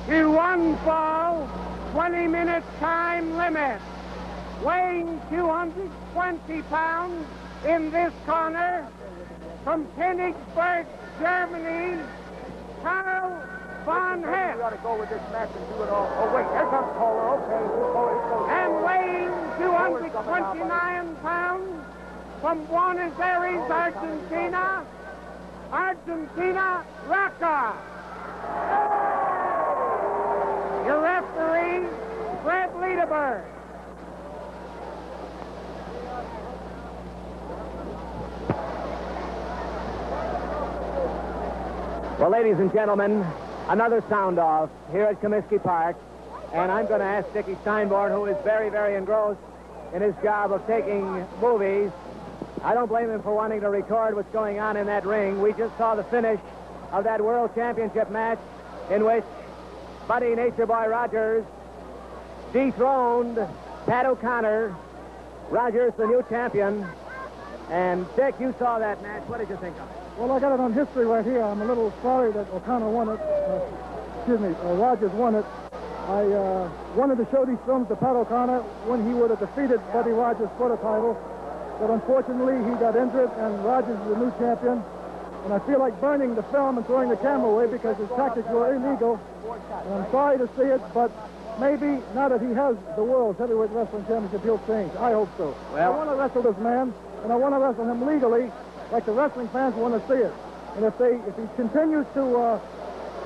In one fall, 20-minute time limit. Weighing 220 pounds in this corner, from Königsberg, Germany, Karl Von Hess. You ought to go with this match and do it all. Oh, wait, here comes Kohler. Okay. And weighing 229 pounds from Buenos Aires, Argentina, Antonino Rocca. Your referee, Fred Liederberg. Well, ladies and gentlemen, another sound-off here at Comiskey Park. And I'm going to ask Dickie Steinborn, who is very, very engrossed in his job of taking movies. I don't blame him for wanting to record what's going on in that ring. We just saw the finish of that World Championship match in which Buddy Nature Boy Rogers dethroned Pat O'Connor. Rogers, the new champion. And, Dick, you saw that match. What did you think of it? Well, I got it on history right here. I'm a little sorry that O'Connor won it. Rogers won it. I wanted to show these films to Pat O'Connor when he would have defeated Buddy Rogers for the title. But unfortunately, he got injured, and Rogers is the new champion. And I feel like burning the film and throwing the camera away because his tactics were illegal. And I'm sorry to see it, but maybe now that he has the World's Heavyweight Wrestling Championship, he'll change. I hope so. Well, I want to wrestle this man, and I want to wrestle him legally, like the wrestling fans want to see it. And if he continues to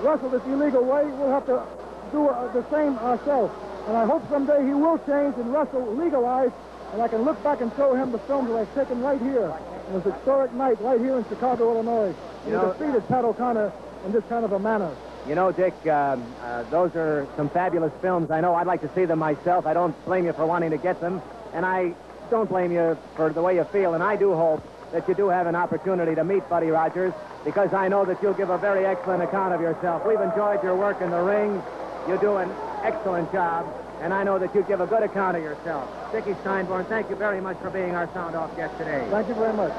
wrestle this illegal way, we'll have to do the same ourselves. And I hope someday he will change and wrestle legalized, and I can look back and show him the films that I've taken right here. It was a historic night right here in Chicago, Illinois. He defeated Pat O'Connor in this kind of a manner. You know, Dick, those are some fabulous films. I know I'd like to see them myself. I don't blame you for wanting to get them, and I don't blame you for the way you feel, and I do hope that you do have an opportunity to meet Buddy Rogers, because I know that you'll give a very excellent account of yourself. We've enjoyed your work in the ring. You do an excellent job, and I know that you give a good account of yourself. Dickie Steinborn, thank you very much for being our sound-off guest today. Thank you very much.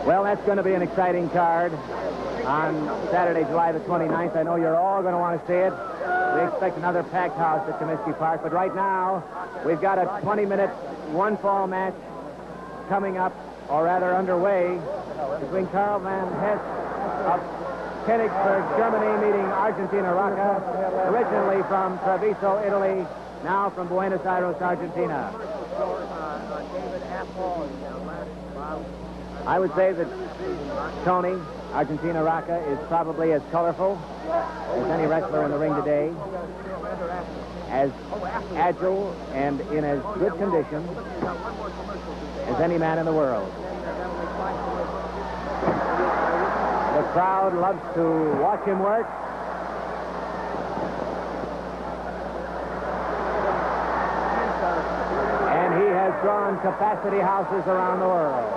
Well, that's going to be an exciting card on Saturday, July the 29th. I know you're all going to want to see it. We expect another packed house at Comiskey Park. But right now, we've got a 20-minute one-fall match coming up, or rather underway, between Karl Von Hess of Königsberg, Germany, meeting Argentina Rocca, originally from Treviso, Italy, now from Buenos Aires, Argentina. I would say that Tony, Argentina Rocca, is probably as colorful as any wrestler in the ring today, as agile and in as good condition as any man in the world. The crowd loves to watch him work. And he has drawn capacity houses around the world.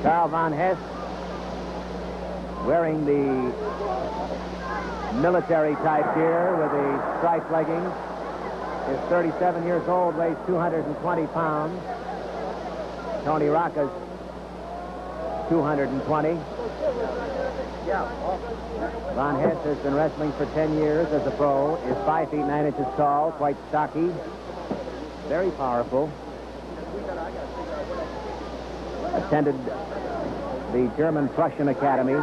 Karl Von Hess, wearing the military type gear with the striped leggings, is 37 years old, weighs 220 pounds. Tony Rocca's 220. Von Hess has been wrestling for 10 years as a pro, is 5 feet 9 inches tall, quite stocky, very powerful. Attended the German-Prussian Academy.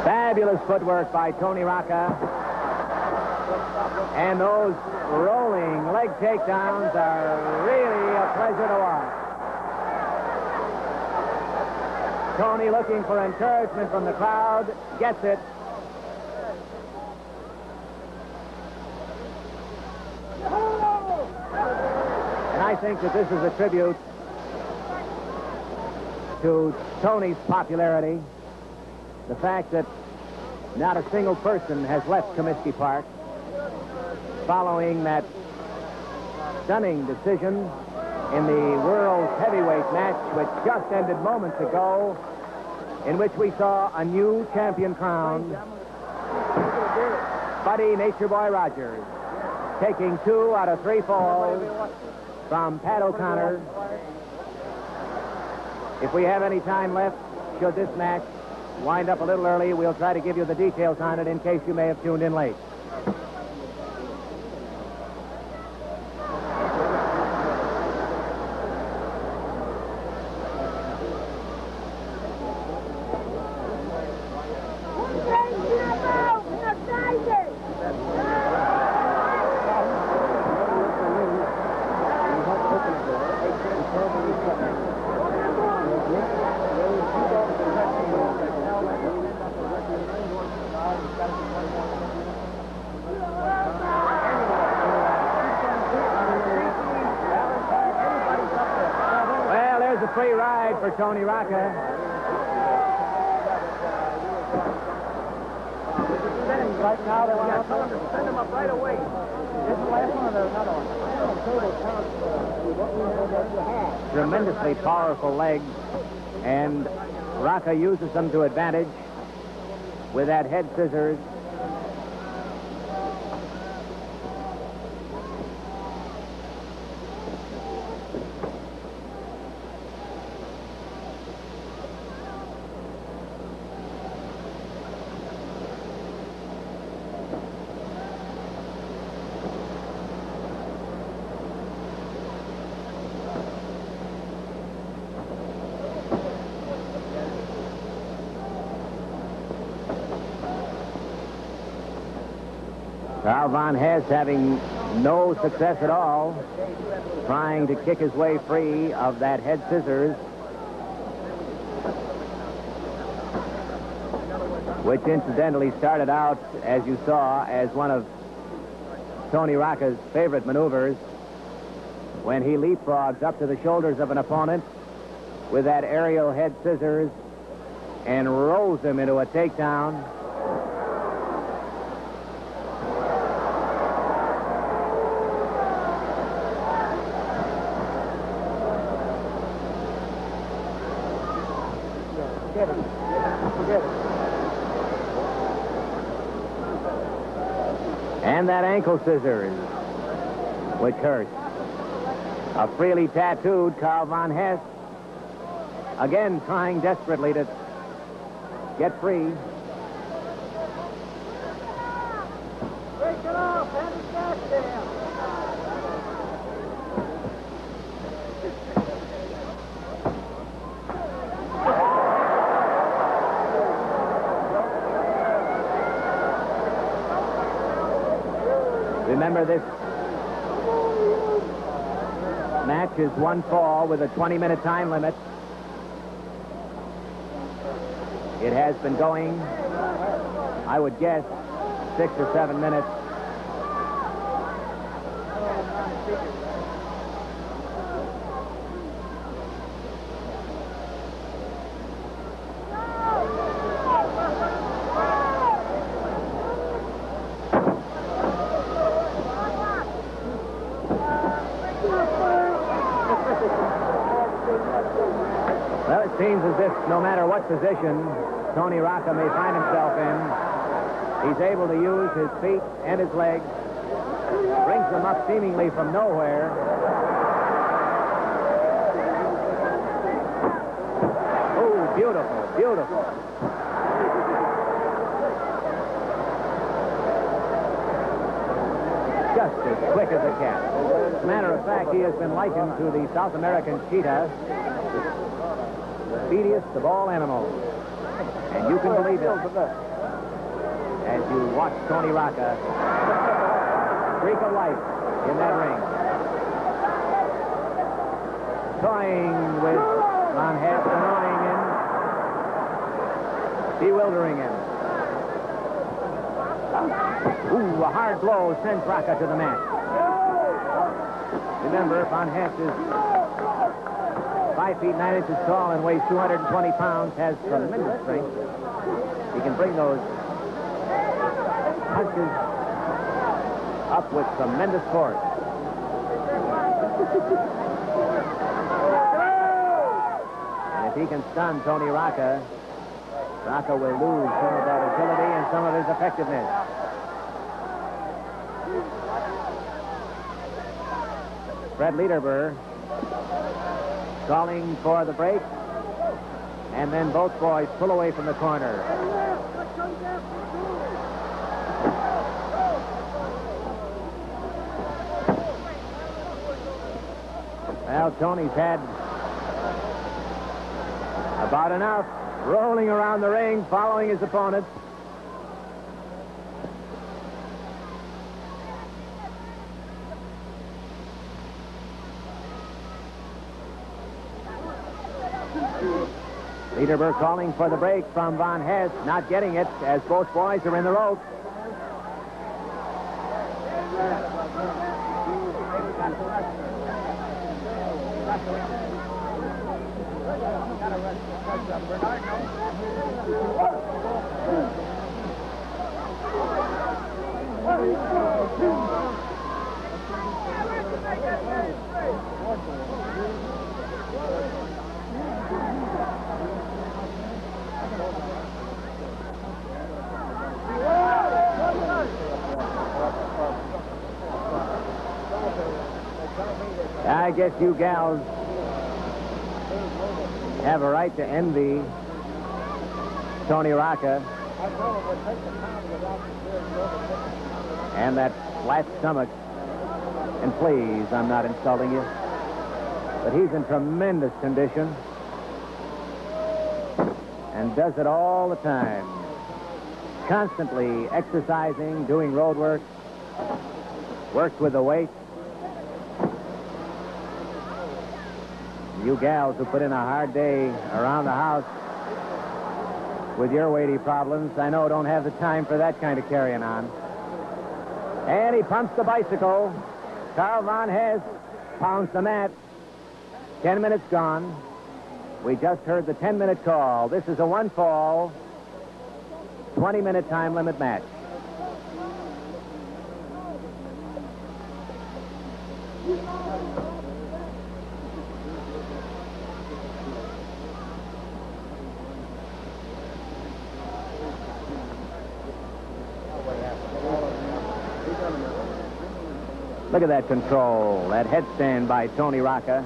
Fabulous footwork by Tony Rocca. And those rolling leg takedowns are really a pleasure to watch. Tony looking for encouragement from the crowd, gets it. And I think that this is a tribute to Tony's popularity. The fact that not a single person has left Comiskey Park following that stunning decision in the world's heavyweight match, which just ended moments ago, in which we saw a new champion crowned. Buddy Nature Boy Rogers taking 2 out of 3 falls from Pat O'Connor. If we have any time left, should this match wind up a little early, we'll try to give you the details on it in case you may have tuned in late. Free ride for Tony Rocca. Right now, they want to tell him to send him up right away. This is the last one or another one? Tremendously powerful legs, and Rocca uses them to advantage with that head scissors. Karl Von Hess having no success at all, trying to kick his way free of that head scissors, which incidentally started out, as you saw, as one of Tony Rocca's favorite maneuvers when he leapfrogs up to the shoulders of an opponent with that aerial head scissors and rolls him into a takedown. And that ankle scissors, which hurts. A freely tattooed Karl Von Hess, again trying desperately to get free. Break it off, and it's back there. Remember, this match is 1 fall with a 20-minute time limit. It has been going, I would guess, 6 or 7 minutes. Well, it seems as if no matter what position Tony Rocca may find himself in, he's able to use his feet and his legs, brings them up seemingly from nowhere. Oh, beautiful, beautiful. just as quick as a cat. As a matter of fact, he has been likened to the South American cheetah, the speediest of all animals. And you can believe it as you watch Tony Rocca streak of life in that ring. Toying with Von Hess, annoying him, bewildering him. Ooh, a hard blow sends Rocca to the mat. Remember, Von Hess is 5 feet 9 inches tall and weighs 220 pounds, has tremendous strength. He can bring those punches up with tremendous force. And if he can stun Tony Rocca, Rocca will lose some of that agility and some of his effectiveness. Fred Lederber calling for the break, and then both boys pull away from the corner. Well, Tony's had about enough, rolling around the ring, following his opponent. Lederber calling for the break from Von Hess, not getting it as both boys are in the ropes. I guess you gals have a right to envy Tony Rocca and that flat stomach. And please, I'm not insulting you, but he's in tremendous condition and does it all the time. Constantly exercising, doing road work, works with the weight. You gals who put in a hard day around the house with your weighty problems, I know don't have the time for that kind of carrying on. And he pumps the bicycle. Karl Von Hess pounds the mat. 10 minutes gone. We just heard the 10-minute call. This is a one-fall, 20-minute time limit match. Look at that control, that headstand by Tony Rocca.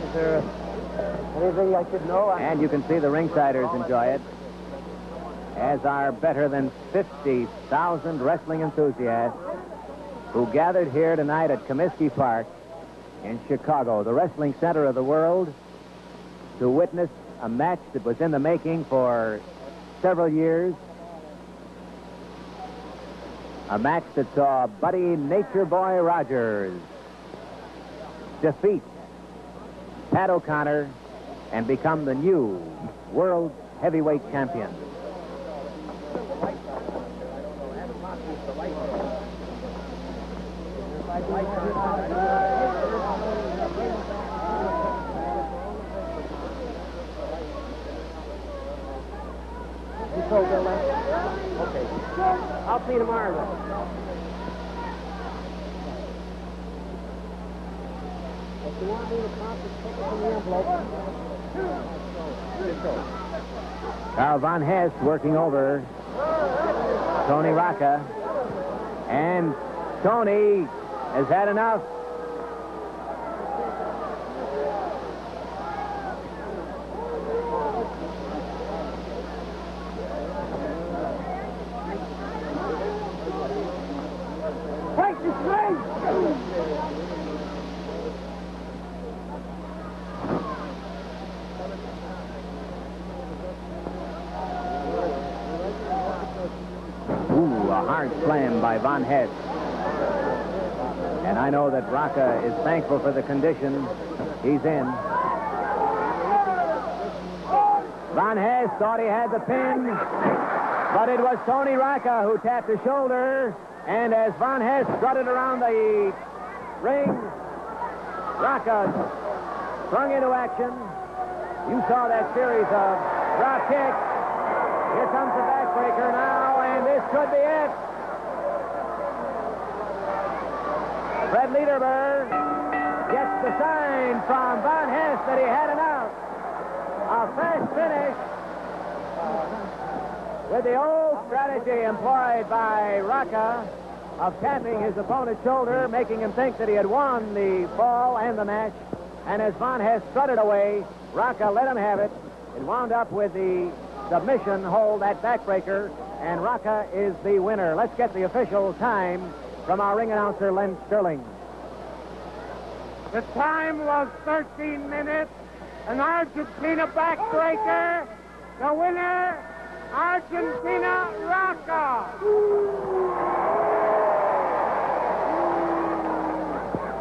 Is there anything I should know? And you can see the ringsiders enjoy it, as are better than 50,000 wrestling enthusiasts who gathered here tonight at Comiskey Park in Chicago, the wrestling center of the world, to witness a match that was in the making for several years. A match that saw Buddy Nature Boy Rogers defeat Pat O'Connor and become the new world heavyweight champion. Okay. I'll see you tomorrow, then. If you want me to count the ticket in the envelope. Karl Von Hess working over Tony Rocca. And Tony has had enough. A hard slam by Von Hess. And I know that Rocca is thankful for the condition he's in. Von Hess thought he had the pin, but it was Tony Rocca who tapped his shoulder. And as Von Hess strutted around the ring, Rocca sprung into action. You saw that series of drop kicks. Here comes the backbreaker now, and this could be it. Fred Lederberg gets the sign from Von Hess that he had an out. A fast finish with the old strategy employed by Rocca of tapping his opponent's shoulder, making him think that he had won the fall and the match. And as Von Hess strutted away, Rocca let him have it. It wound up with the submission hold, that backbreaker, and Rocca is the winner. Let's get the official time from our ring announcer, Len Sterling. The time was 13 minutes. An Argentina backbreaker. The winner, Argentina Rocca.